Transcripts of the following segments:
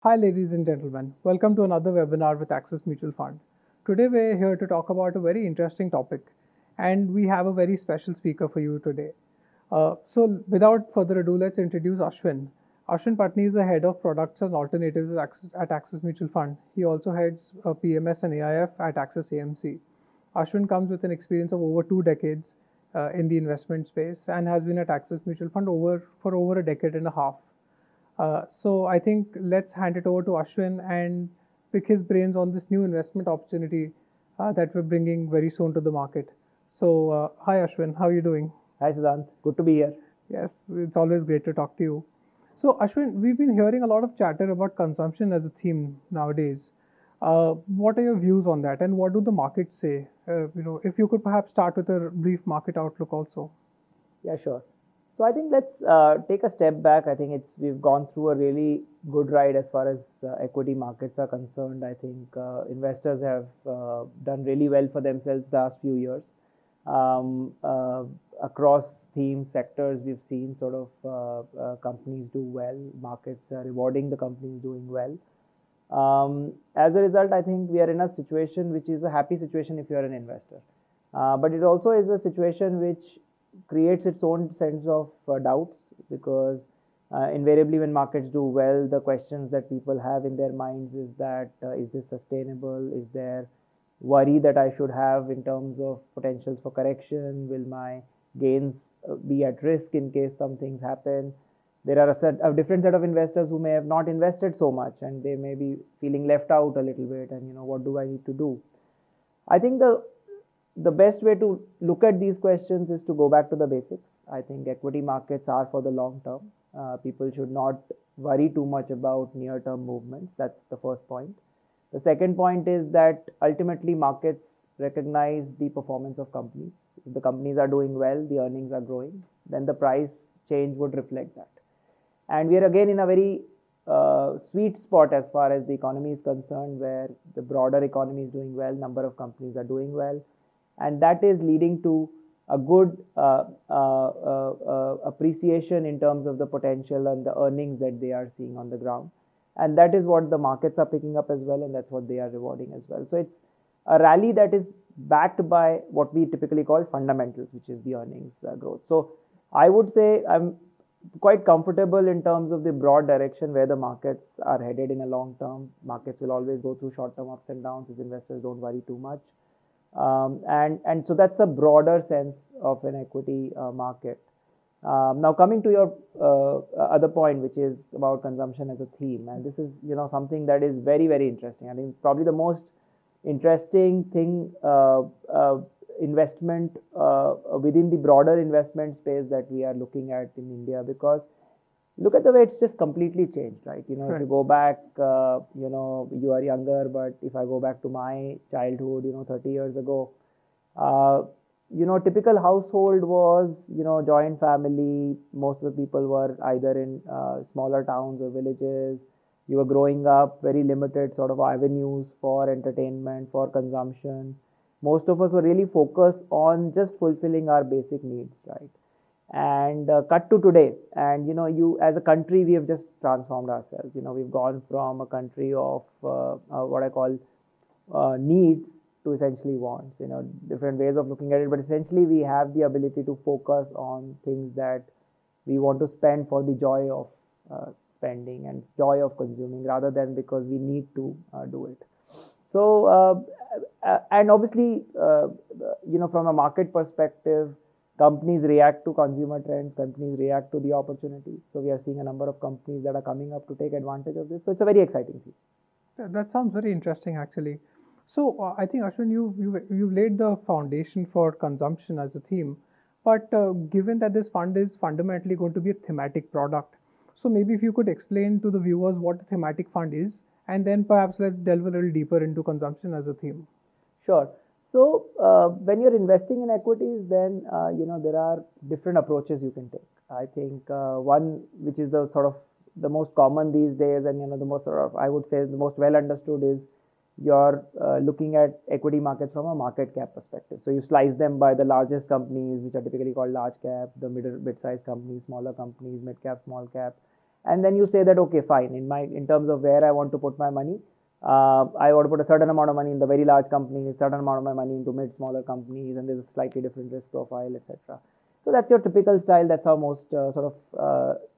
Hi, ladies and gentlemen. Welcome to another webinar with Axis Mutual Fund. Today, we're here to talk about a very interesting topic, and we have a very special speaker for you today. Without further ado, let's introduce Ashwin. Ashwin Patni is the head of products and alternatives at Axis Mutual Fund. He also heads PMS and AIF at Axis AMC. Ashwin comes with an experience of over 2 decades in the investment space and has been at Axis Mutual Fund for over a decade and a half. So I think let's hand it over to Ashwin and pick his brains on this new investment opportunity that we're bringing very soon to the market. So hi Ashwin, how are you doing? Hi Siddhant, good to be here. Yes, it's always great to talk to you. So Ashwin, we've been hearing a lot of chatter about consumption as a theme nowadays. What are your views on that, and what do the markets say? If you could perhaps start with a brief market outlook also. Yeah, sure. So I think let's take a step back. I think we've gone through a really good ride as far as equity markets are concerned. I think investors have done really well for themselves the last few years. Across theme sectors, we've seen sort of companies do well, markets rewarding the companies doing well. As a result, I think we are in a situation which is a happy situation if you are an investor. But it also is a situation which creates its own sense of doubts, because invariably when markets do well, the questions that people have in their minds is that is this sustainable? Is there worry that I should have in terms of potentials for correction? Will my gains be at risk in case some things happen? There are a different set of investors who may have not invested so much, and they may be feeling left out a little bit, and what do I need to do? I think the best way to look at these questions is to go back to the basics. I think equity markets are for the long term. People should not worry too much about near-term movements. That's the first point. The second point is that ultimately markets recognize the performance of companies. If the companies are doing well, the earnings are growing, then the price change would reflect that. And we are again in a very sweet spot as far as the economy is concerned, where the broader economy is doing well, number of companies are doing well, and that is leading to a good appreciation in terms of the potential and the earnings that they are seeing on the ground. And that is what the markets are picking up as well, and that's what they are rewarding as well. So it's a rally that is backed by what we typically call fundamentals, which is the earnings growth. So I would say I'm quite comfortable in terms of the broad direction where the markets are headed in a long term. Markets will always go through short term ups and downs as investors don't worry too much. And so that's a broader sense of an equity market. Now coming to your other point, which is about consumption as a theme, and this is something that is very, very interesting. I think probably the most interesting thing investment within the broader investment space that we are looking at in India, because look at the way it's just completely changed, right? Right. If you go back, you are younger, but if I go back to my childhood, 30 years ago, typical household was, joint family. Most of the people were either in smaller towns or villages. You were growing up, very limited sort of avenues for entertainment, for consumption. Most of us were really focused on just fulfilling our basic needs, right? And cut to today, and you as a country, we have just transformed ourselves. We've gone from a country of what I call needs to essentially wants. Different ways of looking at it, but essentially we have the ability to focus on things that we want to spend for the joy of spending and joy of consuming, rather than because we need to do it. So and obviously from a market perspective, companies react to consumer trends, companies react to the opportunities. So we are seeing a number of companies that are coming up to take advantage of this. So it's a very exciting thing. That sounds very interesting, actually. So I think Ashwin, you've laid the foundation for consumption as a theme, but given that this fund is fundamentally going to be a thematic product, so maybe if you could explain to the viewers what a thematic fund is, and then perhaps let's delve a little deeper into consumption as a theme. Sure. So when you're investing in equities, then there are different approaches you can take. I think one which is the sort of the most common these days, and the most sort of, I would say, the most well understood is you're looking at equity markets from a market cap perspective. So you slice them by the largest companies, which are typically called large cap, the mid-sized companies, smaller companies, mid cap, small cap, and then you say that, okay, fine, in terms of where I want to put my money, I want to put a certain amount of money in the very large companies, certain amount of my money into smaller companies, and there's a slightly different risk profile, etc. So that's your typical style. That's how most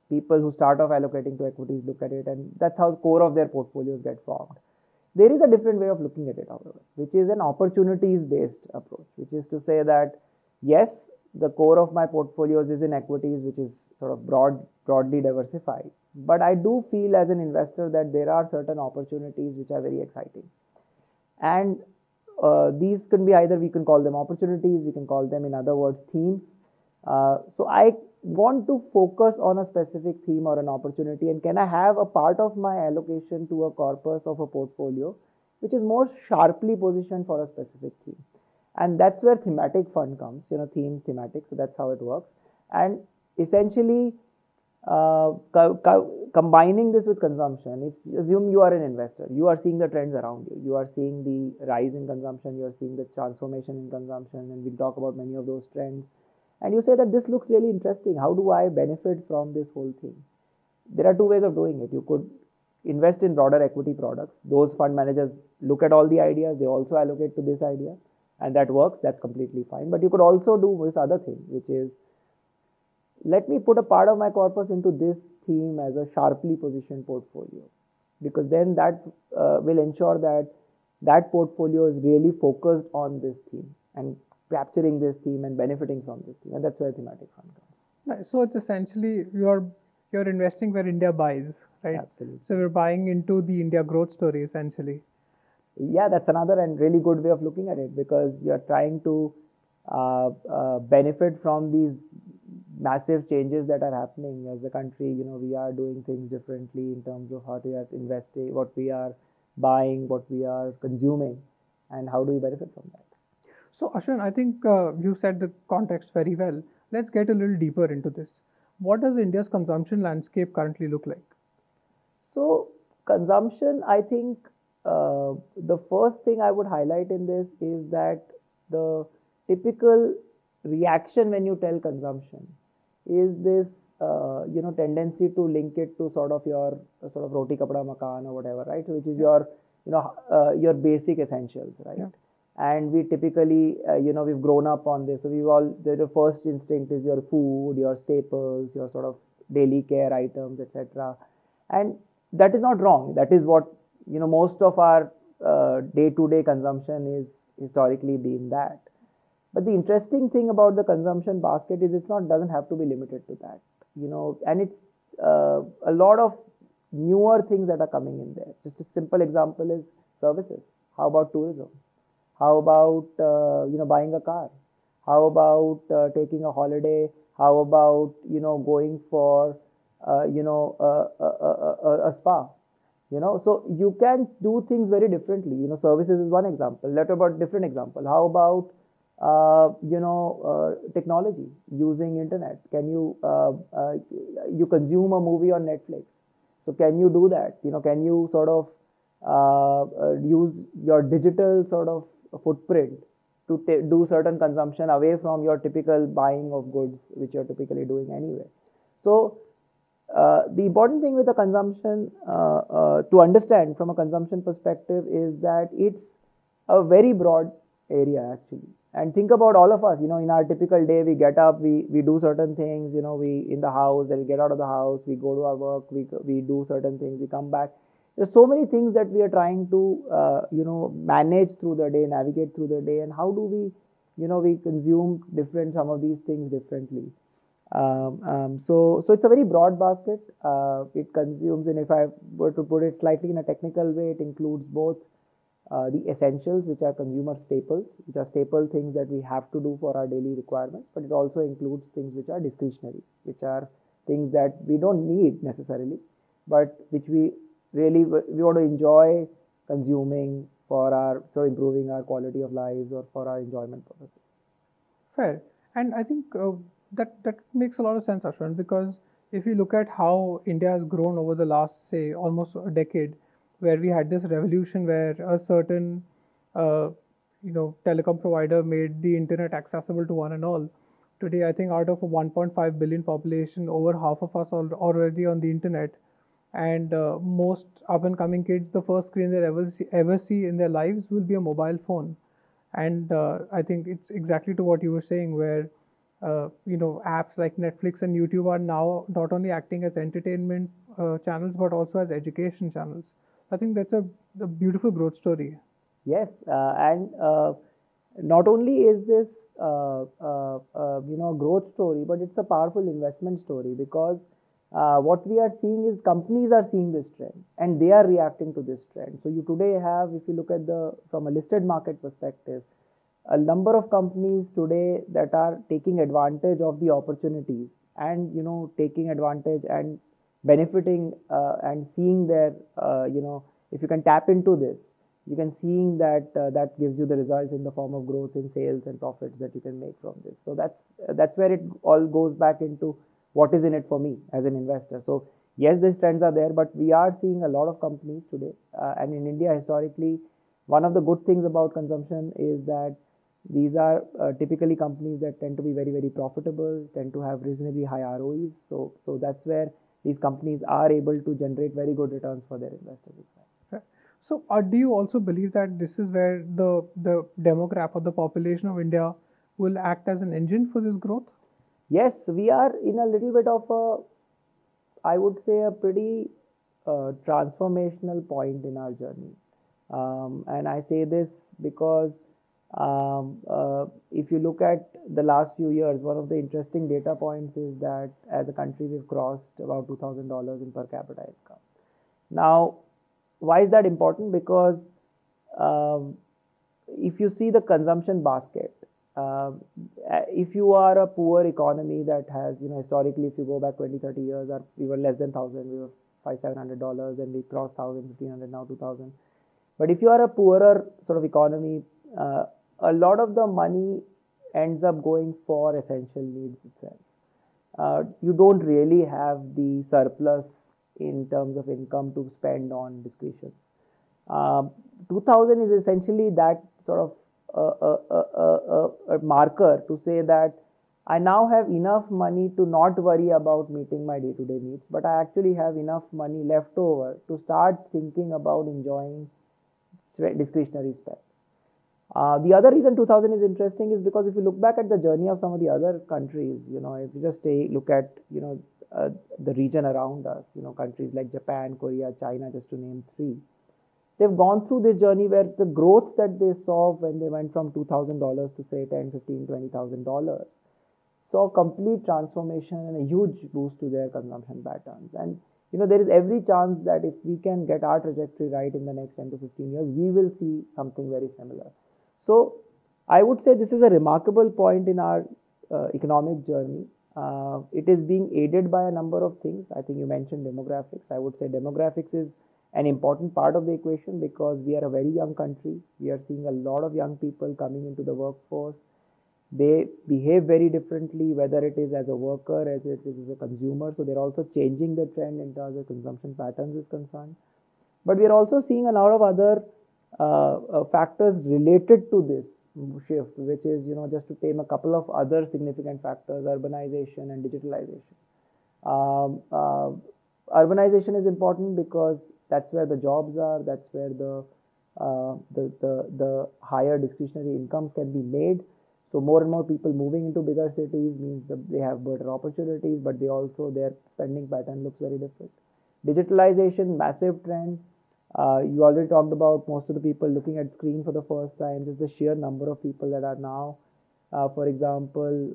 people who start off allocating to equities look at it, and that's how the core of their portfolios get formed. There is a different way of looking at it, however, which is an opportunities-based approach, which is to say that, yes, the core of my portfolios is in equities, which is sort of broadly diversified. But I do feel as an investor that there are certain opportunities which are very exciting. And these can be either, we can call them opportunities, we can call them, in other words, themes. So I want to focus on a specific theme or an opportunity, and can I have a part of my allocation to a corpus of a portfolio which is more sharply positioned for a specific theme. And that's where thematic fund comes, theme, thematic. So that's how it works. And essentially, combining this with consumption, if assume you are an investor, you are seeing the trends around you, you are seeing the rise in consumption, you are seeing the transformation in consumption, and we'll talk about many of those trends. And you say that this looks really interesting. How do I benefit from this whole thing? There are two ways of doing it. You could invest in broader equity products. Those fund managers look at all the ideas, they also allocate to this idea, and that works. That's completely fine. But you could also do this other thing, which is, let me put a part of my corpus into this theme as a sharply positioned portfolio, because then that will ensure that that portfolio is really focused on this theme and capturing this theme and benefiting from this theme. And that's where thematic fund comes. So it's essentially you're investing where India buys, right? Absolutely. So we're buying into the India growth story, essentially. Yeah, that's another and really good way of looking at it, because you're trying to benefit from these massive changes that are happening as a country. We are doing things differently in terms of how we are investing, what we are buying, what we are consuming, and how do we benefit from that. So Ashwin, I think you set the context very well. Let's get a little deeper into this. What does India's consumption landscape currently look like? So consumption, I think the first thing I would highlight in this is that the typical reaction when you tell consumption is this tendency to link it to sort of your roti kapda makan or whatever, right? Which is your basic essentials, right? Yeah. And we typically we've grown up on this, so the first instinct is your food, your staples, your sort of daily care items, etc. And that is not wrong. That is what most of our day-to-day consumption is historically been that. But the interesting thing about the consumption basket is doesn't have to be limited to that, and it's a lot of newer things that are coming in there. Just a simple example is services. How about tourism? How about buying a car? How about taking a holiday? How about going for a spa? So you can do things very differently. Services is one example. Let's about different example. How about technology, using internet? Can you you consume a movie on Netflix? So can you do that? Can you sort of use your digital sort of footprint to do certain consumption away from your typical buying of goods, which you're typically doing anyway? So the important thing with the consumption to understand from a consumption perspective is that it's a very broad area actually. And think about all of us, in our typical day, we get up, we do certain things, we in the house, then we get out of the house, we go to our work, we do certain things, we come back. There's so many things that we are trying to, manage through the day, navigate through the day, and how do we, we consume some of these things differently. So it's a very broad basket. It consumes, and if I were to put it slightly in a technical way, it includes both the essentials, which are consumer staples, which are staple things that we have to do for our daily requirements, but it also includes things which are discretionary, which are things that we don't need necessarily, but which we want to enjoy consuming for improving our quality of lives or for our enjoyment purposes. Fair. And I think that makes a lot of sense, Ashwin, because if you look at how India has grown over the last, say, almost a decade, where we had this revolution where a certain telecom provider made the internet accessible to one and all, Today, I think out of a 1.5 billion population, over half of us are already on the internet. And most up and coming kids, the first screen they ever see in their lives will be a mobile phone. And I think it's exactly to what you were saying, where apps like Netflix and YouTube are now not only acting as entertainment channels but also as education channels. I think that's a beautiful growth story. Yes, and not only is this growth story, but it's a powerful investment story, because what we are seeing is companies are seeing this trend and they are reacting to this trend. So you today have, if you look at the from a listed market perspective, a number of companies today that are taking advantage of the opportunities, and taking advantage and benefiting, and seeing their, if you can tap into this, you can seeing that that gives you the results in the form of growth in sales and profits that you can make from this. So that's where it all goes back into what is in it for me as an investor. So yes, these trends are there, but we are seeing a lot of companies today, and in India historically, one of the good things about consumption is that these are typically companies that tend to be very, very profitable, tend to have reasonably high ROEs. So that's where these companies are able to generate very good returns for their investors as well. Okay. So, do you also believe that this is where the demographic or the population of India will act as an engine for this growth? Yes, we are in a little bit of a, I would say, a pretty transformational point in our journey. And I say this because if you look at the last few years, one of the interesting data points is that as a country, we've crossed about $2,000 in per capita income. Now, why is that important? Because if you see the consumption basket, if you are a poor economy that has, historically, if you go back 20-30 years, we were less than 1,000, we were $500-$700, then we crossed 1,000, 1,500, now 2,000. But if you are a poorer sort of economy, a lot of the money ends up going for essential needs itself. You don't really have the surplus in terms of income to spend on discretions. 2,000 is essentially that sort of a marker to say that I now have enough money to not worry about meeting my day-to-day needs, but I actually have enough money left over to start thinking about enjoying discretionary spends. The other reason 2000 is interesting is because if you look back at the journey of some of the other countries, if you just look at, the region around us, countries like Japan, Korea, China, just to name three, they've gone through this journey where the growth that they saw when they went from $2,000 to say $10, $15, $20,000 saw complete transformation and a huge boost to their consumption patterns. And there is every chance that if we can get our trajectory right in the next 10 to 15 years, we will see something very similar. So I would say this is a remarkable point in our economic journey. It is being aided by a number of things. I think you mentioned demographics. I would say demographics is an important part of the equation because we are a very young country. We are seeing a lot of young people coming into the workforce. They behave very differently, whether it is as a worker, as it is as a consumer. So they're also changing the trend in terms of consumption patterns is concerned. But we are also seeing a lot of other factors related to this shift, which is, just to name a couple of other significant factors: urbanization and digitalization. Urbanization is important because that's where the jobs are, that's where the higher discretionary incomes can be made. So more and more people moving into bigger cities means that they have better opportunities, but their spending pattern looks very different. Digitalization, massive trend. You already talked about most of the people looking at screen for the first time, just the sheer number of people that are now, for example,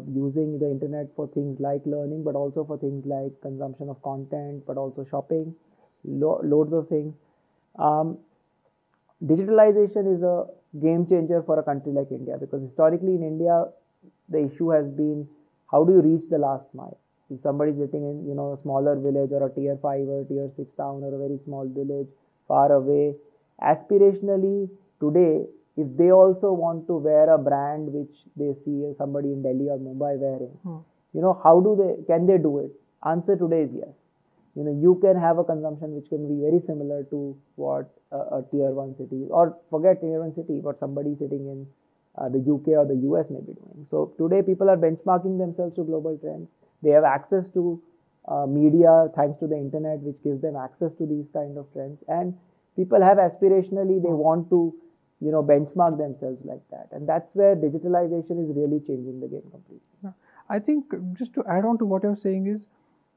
using the internet for things like learning, but also for things like consumption of content, but also shopping, loads of things. Digitalization is a game changer for a country like India, because historically in India, the issue has been, how do you reach the last mile? If somebody is sitting in, a smaller village or a tier 5 or tier 6 town or a very small village far away, aspirationally today, if they also want to wear a brand which they see somebody in Delhi or Mumbai wearing, can they do it? Answer today is yes. You can have a consumption which can be very similar to what a tier 1 city, or forget tier 1 city, but somebody sitting in the UK or the US may be doing. So today people are benchmarking themselves to global trends. They have access to media thanks to the internet, which gives them access to these kind of trends. And people have aspirationally, they want to, benchmark themselves like that. And that's where digitalization is really changing the game completely. Yeah. I think just to add on to what you're saying is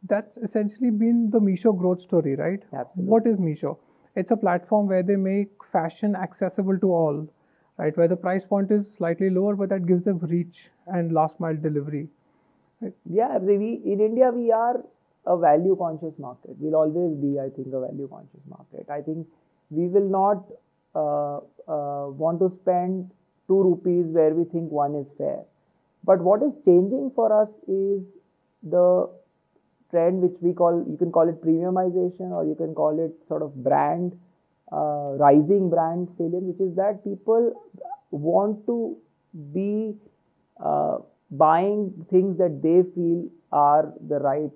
that's essentially been the Meesho growth story, right? Absolutely. What is Meesho? It's a platform where they make fashion accessible to all, right? Where the price point is slightly lower, but that gives them reach and last mile delivery. Right? Yeah, absolutely. In India, we are a value conscious market. We'll always be, I think, a value conscious market. I think we will not want to spend 2 rupees where we think one is fair. But what is changing for us is the trend which we call, you can call it premiumization, or you can call it sort of brand, rising brand salience, which is that people want to be buying things that they feel are the right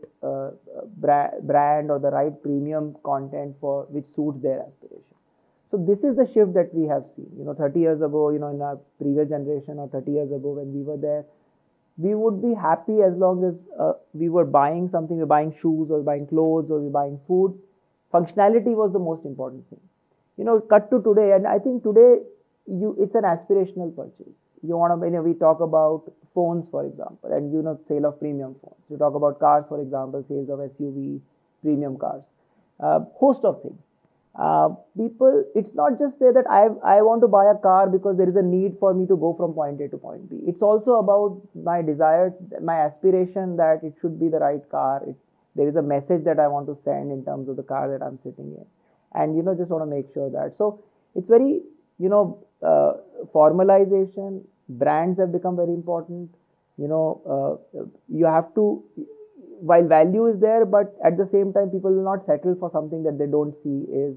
brand or the right premium content for which suits their aspiration. So this is the shift that we have seen. 30 years ago, in our previous generation, or 30 years ago when we were there, we would be happy as long as we were buying something, we're buying shoes or we're buying clothes or we're buying food. Functionality was the most important thing. Cut to today, and I think today it's an aspirational purchase. You want to, we talk about phones, for example, and sale of premium phones. You talk about cars, for example, sales of SUV, premium cars, host of things. People, it's not just say that I want to buy a car because there is a need for me to go from point A to point B. It's also about my desire, my aspiration that it should be the right car. There is a message that I want to send in terms of the car that I'm sitting in, and just want to make sure that. So it's very, formalization. Brands have become very important. You have to, while value is there, but at the same time, people will not settle for something that they don't see is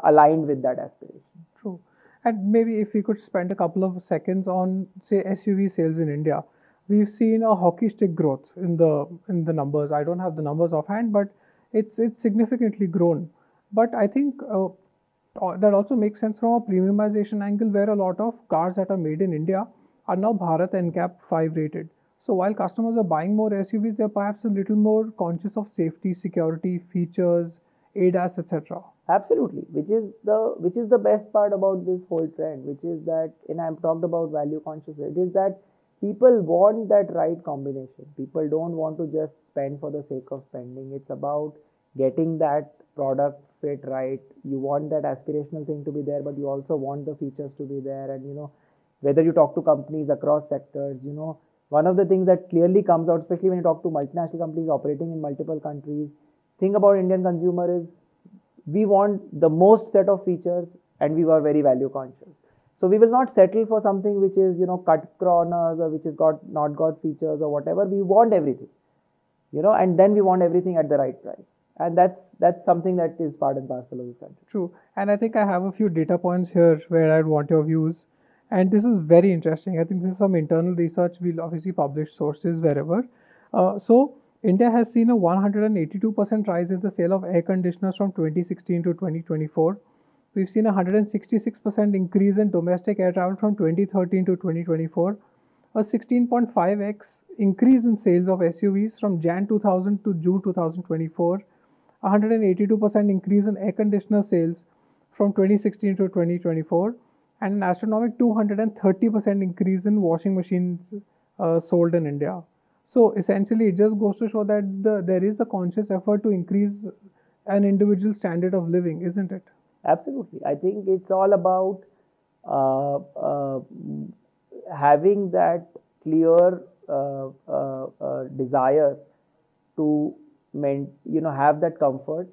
aligned with that aspiration. True. And maybe if we could spend a couple of seconds on, say, SUV sales in India, we've seen a hockey stick growth in the numbers. I don't have the numbers offhand, but it's significantly grown. But I think that also makes sense from a premiumization angle, where a lot of cars that are made in India are now Bharat NCAP 5 rated. So while customers are buying more SUVs, they're perhaps a little more conscious of safety, security, features, ADAS, etc. Absolutely, which is the best part about this whole trend, which is that, and I've talked about value consciousness, it is that people want that right combination. People don't want to just spend for the sake of spending. It's about getting that product fit right. You want that aspirational thing to be there, but you also want the features to be there. And whether you talk to companies across sectors, one of the things that clearly comes out, especially when you talk to multinational companies operating in multiple countries, thing about Indian consumer is we want the most set of features, and we were very value conscious. So we will not settle for something which is, cut corners, or which has not got features or whatever. We want everything, and then we want everything at the right price. And that's something that is part and parcel of this country. True. And I think I have a few data points here where I'd want your views. And this is very interesting. I think this is some internal research. We'll obviously publish sources wherever. So India has seen a 182% rise in the sale of air conditioners from 2016 to 2024. We've seen a 166% increase in domestic air travel from 2013 to 2024. A 16.5x increase in sales of SUVs from Jan 2000 to June 2024. 182% increase in air conditioner sales from 2016 to 2024, and an astronomical 230% increase in washing machines sold in India. So essentially, it just goes to show that there is a conscious effort to increase an individual standard of living, isn't it? Absolutely. I think it's all about having that clear desire to have that comfort,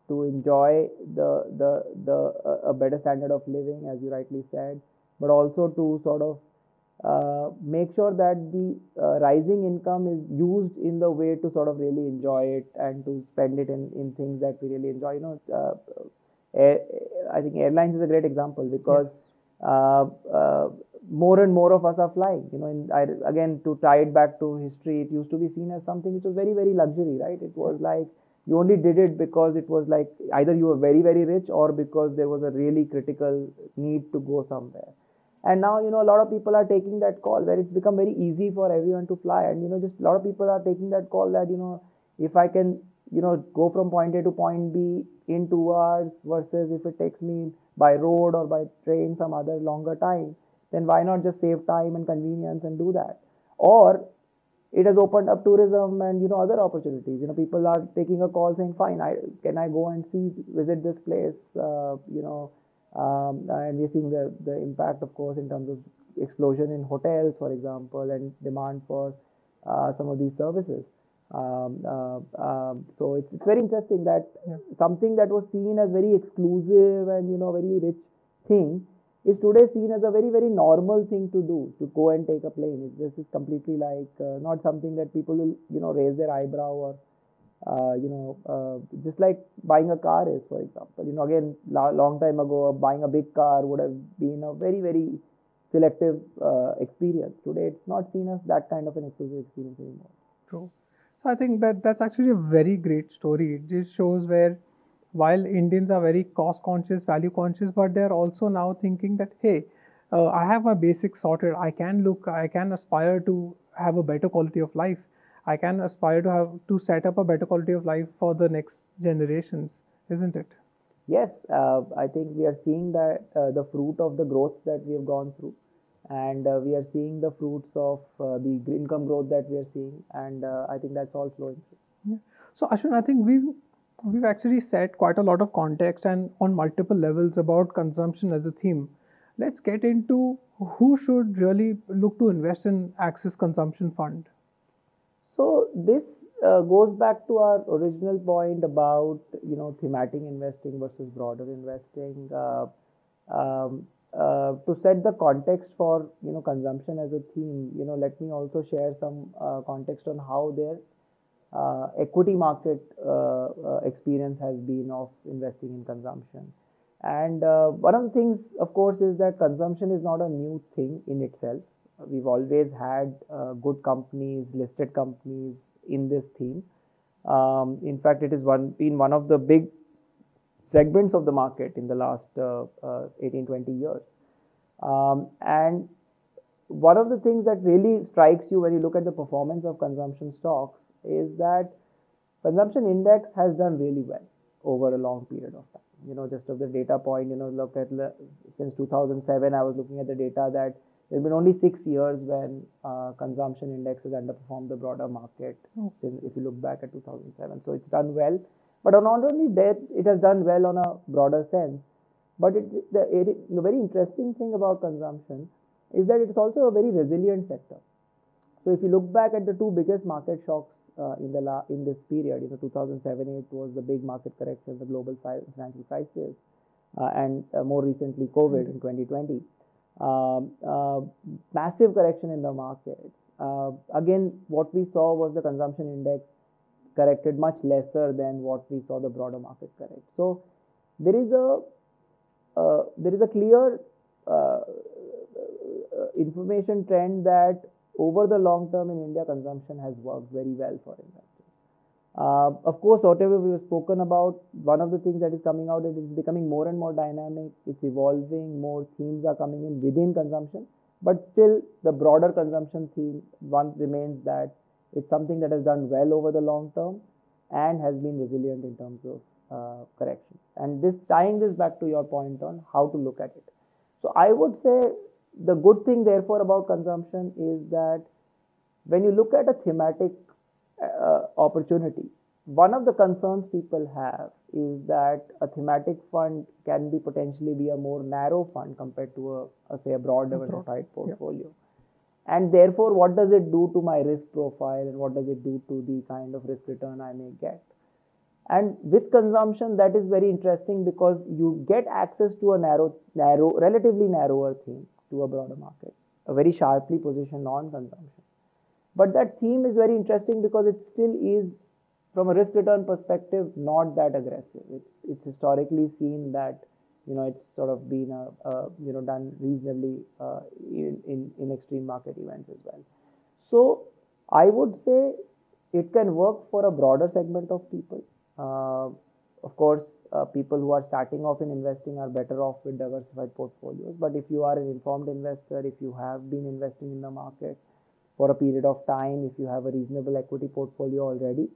to enjoy a better standard of living, as you rightly said, but also to sort of make sure that the rising income is used in the way to sort of really enjoy it and to spend it in things that we really enjoy. I think airlines is a great example, because more and more of us are flying. Again, to tie it back to history, it used to be seen as something which was very, very luxury, right? It was like you only did it because it was like either you were very, very rich, or because there was a really critical need to go somewhere. And now, a lot of people are taking that call where it's become very easy for everyone to fly. And, just a lot of people are taking that call that, if I can, go from point A to point B in 2 hours versus if it takes me by road or by train some other longer time, then why not just save time and convenience and do that? Or it has opened up tourism and, other opportunities. People are taking a call saying, fine, can I go and visit this place, and we're seeing the impact, of course, in terms of explosion in hotels, for example, and demand for some of these services. So it's very interesting that something that was seen as very exclusive and very rich thing is today seen as a very, very normal thing to do, to go and take a plane. This is completely like not something that people will raise their eyebrow or just like buying a car is, for example. Again, long time ago, buying a big car would have been a very, very selective experience. Today, it's not seen as that kind of an exclusive experience anymore. True. So I think that's actually a very great story. It just shows where while Indians are very cost conscious, value conscious, but they're also now thinking that, hey, I have my basics sorted. I can aspire to have a better quality of life. I can aspire to set up a better quality of life for the next generations, isn't it? Yes, I think we are seeing that the fruit of the growth that we have gone through, and we are seeing the fruits of the income growth that we are seeing, and I think that's all flowing through. Yeah. So Ashwin, I think we've actually set quite a lot of context and on multiple levels about consumption as a theme. Let's get into who should really look to invest in Axis Consumption Fund. So this goes back to our original point about thematic investing versus broader investing. To set the context for consumption as a theme, let me also share some context on how their equity market experience has been of investing in consumption. And one of the things, of course, is that consumption is not a new thing in itself. We've always had good companies, listed companies in this theme. In fact, it has been one of the big segments of the market in the last 18-20 years. And one of the things that really strikes you when you look at the performance of consumption stocks is that consumption index has done really well over a long period of time. Just of the data point, look at since 2007, I was looking at the data that there have been only 6 years when consumption index has underperformed the broader market. Since if you look back at 2007, so it's done well. But not only that, it has done well on a broader sense. But the very interesting thing about consumption is that it's also a very resilient sector. So if you look back at the two biggest market shocks in this period, 2007-8 was the big market correction, the global financial crisis, and more recently COVID in 2020. Massive correction in the markets. Again, what we saw was the consumption index corrected much lesser than what we saw the broader market correct. So there is a clear information trend that over the long term in India, consumption has worked very well for investors. Of course, whatever we have spoken about, one of the things that is coming out is it's becoming more and more dynamic. It's evolving. More themes are coming in within consumption, but still the broader consumption theme one remains that it's something that has done well over the long term and has been resilient in terms of corrections. And tying this back to your point on how to look at it. So I would say the good thing therefore about consumption is that when you look at a thematic opportunity, one of the concerns people have is that a thematic fund can potentially be a more narrow fund compared to say a broad diversified portfolio. Yeah. And therefore, what does it do to my risk profile and what does it do to the kind of risk return I may get? And with consumption, that is very interesting because you get access to a relatively narrower theme to a broader market, a very sharply positioned non-consumption. But that theme is very interesting because it still is, from a risk return perspective, not that aggressive. It's historically seen that it's sort of been done reasonably in extreme market events as well. So I would say it can work for a broader segment of people. Of course, people who are starting off in investing are better off with diversified portfolios. But if you are an informed investor, if you have been investing in the market for a period of time, if you have a reasonable equity portfolio already,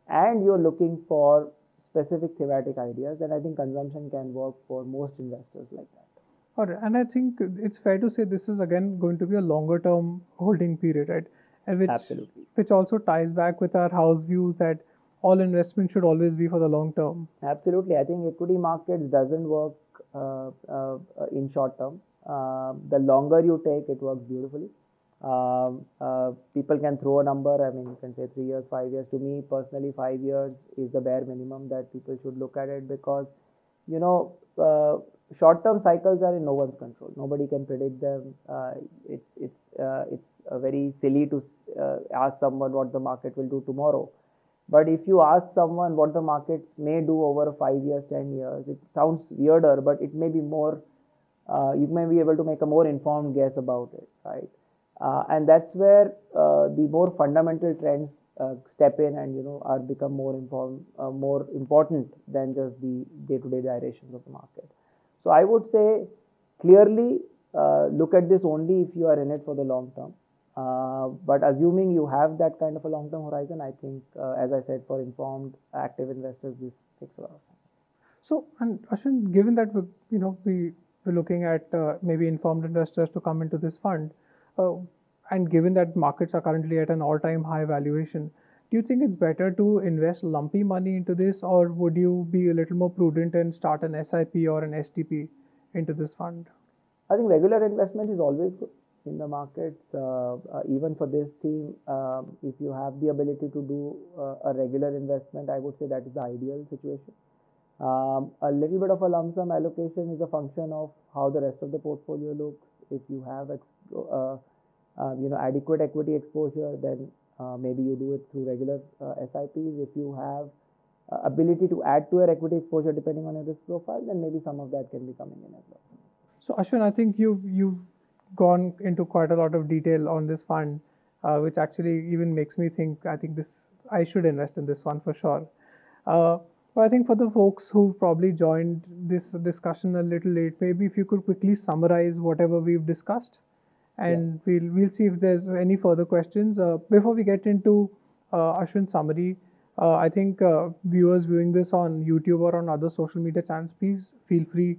and you're looking for specific thematic ideas, then I think consumption can work for most investors like that. All right. And I think it's fair to say this is again going to be a longer term holding period, right? And Absolutely. which also ties back with our house views that all investment should always be for the long term. Absolutely. I think equity markets doesn't work in short term. The longer you take, it works beautifully. People can throw a number. I mean, you can say 3 years, 5 years. To me personally, 5 years is the bare minimum that people should look at it, because you know, short-term cycles are in no one's control. Nobody can predict them. It's very silly to ask someone what the market will do tomorrow. But if you ask someone what the markets may do over 5 years, 10 years, it sounds weirder, but it may be more. You may be able to make a more informed guess about it, right? And that's where the more fundamental trends step in, and are become more informed, more important than just the day-to-day gyrations of the market. So I would say clearly look at this only if you are in it for the long term. But assuming you have that kind of a long-term horizon, I think, as I said, for informed, active investors, this makes a lot of sense. So, and Ashwin, given that we're looking at maybe informed investors to come into this fund, and given that markets are currently at an all-time high valuation, do you think it's better to invest lumpy money into this, or would you be a little more prudent and start an SIP or an STP into this fund? I think regular investment is always good in the markets. Even for this theme, if you have the ability to do a regular investment, I would say that is the ideal situation. A little bit of a lump sum allocation is a function of how the rest of the portfolio looks. If you have adequate equity exposure, then maybe you do it through regular SIPs. If you have ability to add to your equity exposure depending on your risk profile, then maybe some of that can be coming in as well. So Ashwin, I think you've gone into quite a lot of detail on this fund, which actually even makes me think I should invest in this one for sure. But I think for the folks who probably joined this discussion a little late, maybe if you could quickly summarize whatever we've discussed, and we'll see if there's any further questions. Before we get into Ashwin's summary, I think viewers viewing this on YouTube or on other social media channels, please feel free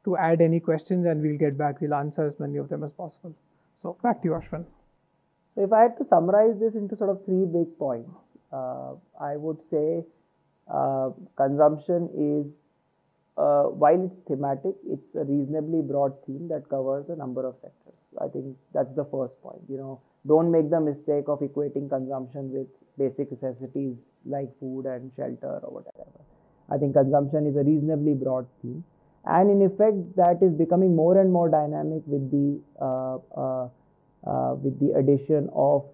to add any questions, and we'll get back. We'll answer as many of them as possible. So back to you, Ashwin. So if I had to summarize this into sort of 3 big points, I would say consumption is, while it's thematic, it's a reasonably broad theme that covers a number of sectors. I think that's the first point. Don't make the mistake of equating consumption with basic necessities like food and shelter or whatever. I think consumption is a reasonably broad theme, and in effect, that is becoming more and more dynamic with the addition of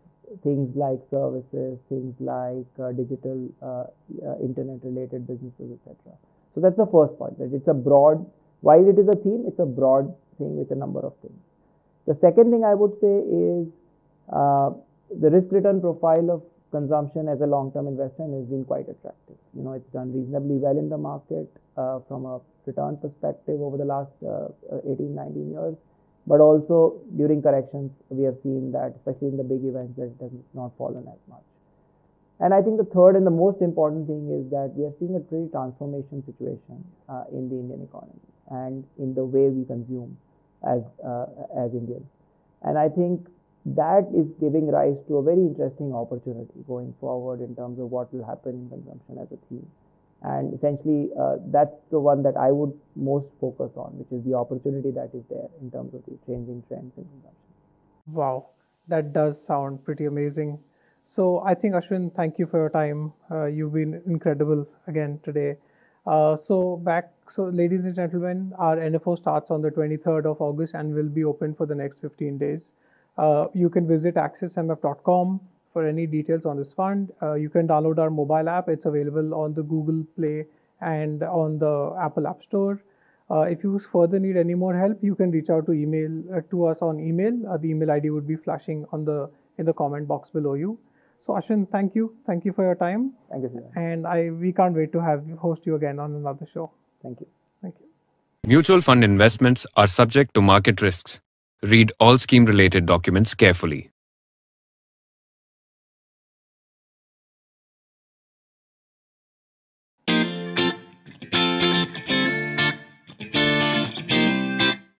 things like services, things like digital internet-related businesses, etc. So that's the first point, that it's a broad, while it is a theme, it's a broad thing with a number of things. The second thing I would say is the risk-return profile of consumption as a long-term investment has been quite attractive. It's done reasonably well in the market from a return perspective over the last 18, 19 years. But also during corrections, we have seen that, especially in the big events, that it has not fallen as much. And I think the third and the most important thing is that we are seeing a pretty transformation situation in the Indian economy and in the way we consume as Indians. And I think that is giving rise to a very interesting opportunity going forward in terms of what will happen in consumption as a theme. And essentially, that's the one that I would most focus on, which is the opportunity that is there in terms of the changing trends in consumption. Wow, that does sound pretty amazing. So I think, Ashwin, thank you for your time. You've been incredible again today. So ladies and gentlemen, our NFO starts on the 23rd of August and will be open for the next 15 days. You can visit axismf.com for any details on this fund. You can download our mobile app. It's available on the Google Play and on the Apple App Store. If you further need any more help, you can reach out to us on email. The email ID would be flashing in the comment box below you. So Ashwin, thank you for your time, Thank you, Siddharth. and we can't wait to host you again on another show. Thank you. Thank you. Mutual fund investments are subject to market risks. Read all scheme related documents carefully.